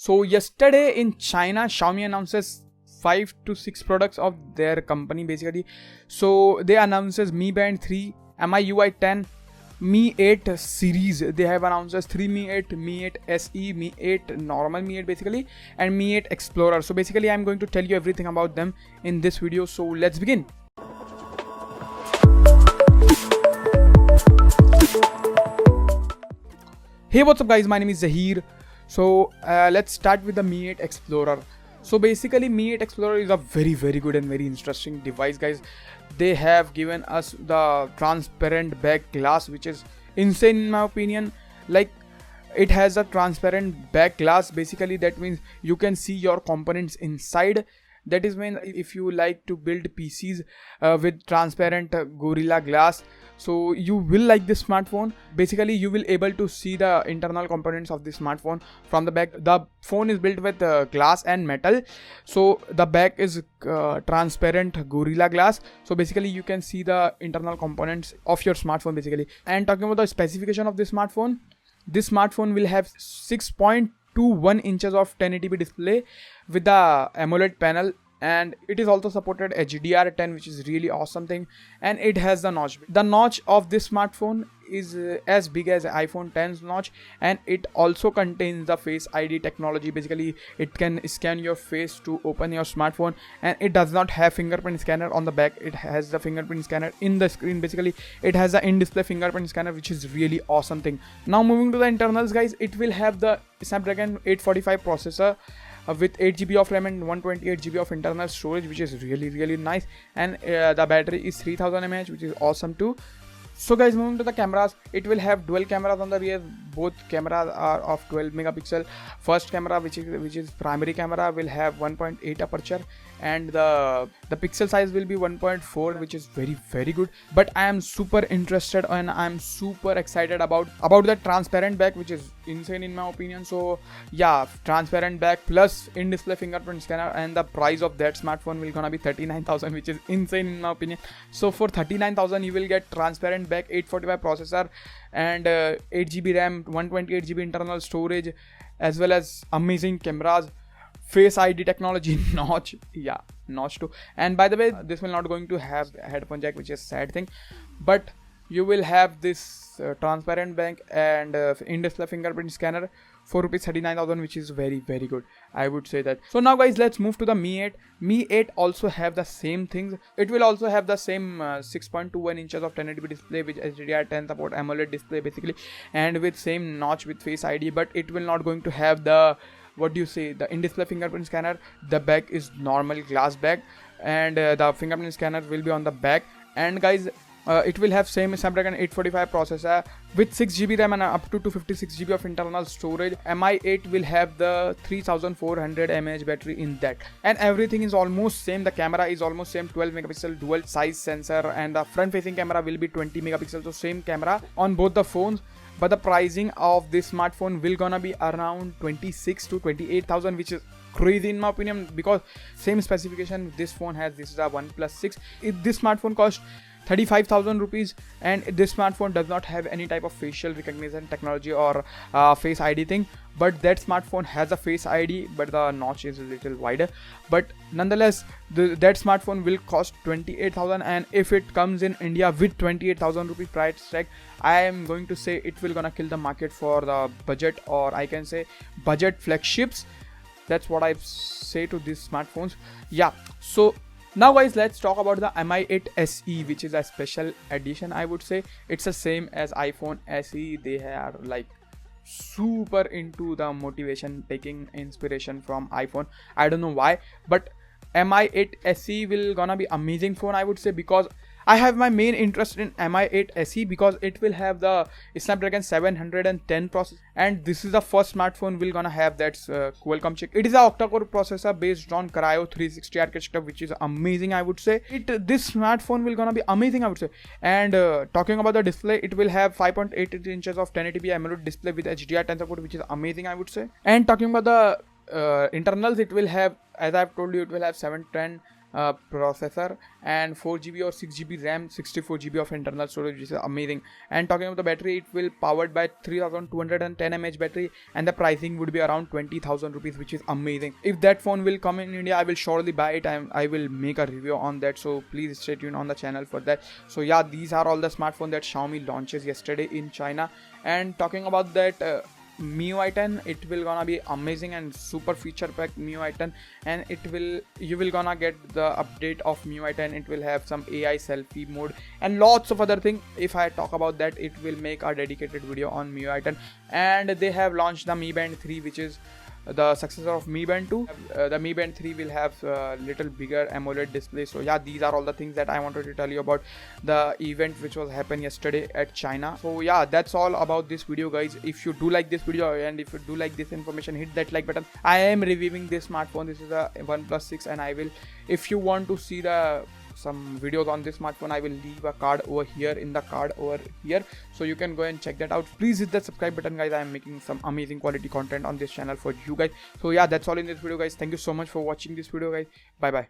So yesterday in China, Xiaomi announces 5 to 6 products of their company basically. So they announces Mi Band 3, MIUI 10, Mi 8 series. They have announced as 3 Mi 8, Mi 8 SE, Mi 8 normal Mi 8 basically, and Mi 8 Explorer. So basically I'm going to tell you everything about them in this video. So let's begin. Hey, what's up guys, my name is Zahir. So let's start with the Mi 8 Explorer. So basically Mi 8 Explorer is a very good and very interesting device, guys. They have given us the transparent back glass, which is insane in my opinion. Like, it has a transparent back glass. Basically that means you can see your components inside. That is when if you like to build PCs with transparent Gorilla Glass, so you will like this smartphone. Basically you will able to see the internal components of the smartphone from the back. The phone is built with glass and metal, so the back is transparent Gorilla Glass. So basically you can see the internal components of your smartphone basically. And talking about the specification of this smartphone will have 6.21 inches of 1080p display with the AMOLED panel, and it is also supported HDR10, which is really awesome thing. And it has the notch. The notch of this smartphone is as big as iPhone 10's notch, and it also contains the Face ID technology. Basically it can scan your face to open your smartphone, and it does not have fingerprint scanner on the back. It has the fingerprint scanner in the screen. Basically it has the in-display fingerprint scanner, which is really awesome thing. Now moving to the internals, guys, it will have the Snapdragon 845 processor with 8GB of RAM and 128GB of internal storage, which is really nice. And the battery is 3000 mAh, which is awesome too. So guys, moving to the cameras, it will have dual cameras on the rear. Both cameras are of 12 megapixel. First camera, which is primary camera, will have 1.8 aperture, and the pixel size will be 1.4, which is very good. But I am super interested and I am super excited about the transparent back, which is insane in my opinion. So yeah, transparent back plus in-display fingerprint scanner, and the price of that smartphone will gonna be 39,000, which is insane in my opinion. So for 39,000 you will get transparent back, 845 processor, and 8GB RAM, 128GB internal storage, as well as amazing cameras, Face ID technology, notch too. And by the way, this will not going to have a headphone jack, which is sad thing, but you will have this transparent back and in-display fingerprint scanner for rupees 39,000, which is very good, I would say that. So now guys, let's move to the Mi 8. Mi 8 also have the same things. It will also have the same 6.21 inches of 1080p display with HDR10 support, AMOLED display basically, and with same notch with Face ID, but it will not going to have the the in-display fingerprint scanner. The back is normal glass back, and the fingerprint scanner will be on the back. And guys, it will have same Snapdragon 845 processor with 6GB RAM and up to 256GB of internal storage. Mi 8 will have the 3400 mAh battery in that, and everything is almost same. The camera is almost same, 12 megapixel dual size sensor, and the front facing camera will be 20 megapixels, so same camera on both the phones. But the pricing of this smartphone will gonna be around 26 to 28,000, which is crazy in my opinion, because same specification this phone has. This is a OnePlus 6. This smartphone costs 35,000 rupees, and this smartphone does not have any type of facial recognition technology or Face ID thing. But that smartphone has a Face ID, but the notch is a little wider. But nonetheless, that smartphone will cost 28,000, and if it comes in India with 28,000 rupee price tag, I am going to say it will gonna kill the market for the budget, or I can say budget flagships. That's what I say to these smartphones. Yeah, so now guys, let's talk about the Mi 8 SE, which is a special edition, I would say. It's the same as iPhone SE. They are like super into the motivation, taking inspiration from iPhone. I don't know why, but Mi 8 SE will gonna be amazing phone, I would say, because I have my main interest in Mi 8 SE because it will have the Snapdragon 710 processor, and this is the first smartphone will gonna have that Qualcomm chip. It is a octa-core processor based on Cryo 360 architecture, which is amazing, I would say. This smartphone will gonna be amazing, I would say. And talking about the display, it will have 5.8 inches of 1080p AMOLED display with HDR10 support, which is amazing, I would say. And talking about the internals, it will have, as I've told you, it will have 710 processor, and 4 GB or 6 GB RAM, 64 GB of internal storage, which is amazing. And talking about the battery, it will powered by 3210 mAh battery, and the pricing would be around 20,000 rupees, which is amazing. If that phone will come in India, I will surely buy it, and I will make a review on that, so please stay tuned on the channel for that. So yeah, these are all the smartphones that Xiaomi launches yesterday in China. And talking about that MIUI 10, it will gonna be amazing and super feature packed MIUI 10, and you will gonna get the update of MIUI 10. It will have some AI selfie mode and lots of other things. If I talk about that, it will make a dedicated video on MIUI 10. And they have launched the Mi Band 3, which is the successor of Mi Band 2. The Mi Band 3 will have a little bigger AMOLED display. So yeah, these are all the things that I wanted to tell you about the event which was happened yesterday at China. So yeah, that's all about this video, guys. If you do like this video and if you do like this information, hit that like button. I am reviewing this smartphone. This is a OnePlus 6, and I will, if you want to see some videos on this smartphone, I will leave a card over here in the card over here, so you can go and check that out. Please hit that subscribe button, guys. I am making some amazing quality content on this channel for you guys. So yeah, that's all in this video, guys. Thank you so much for watching this video, guys. Bye bye.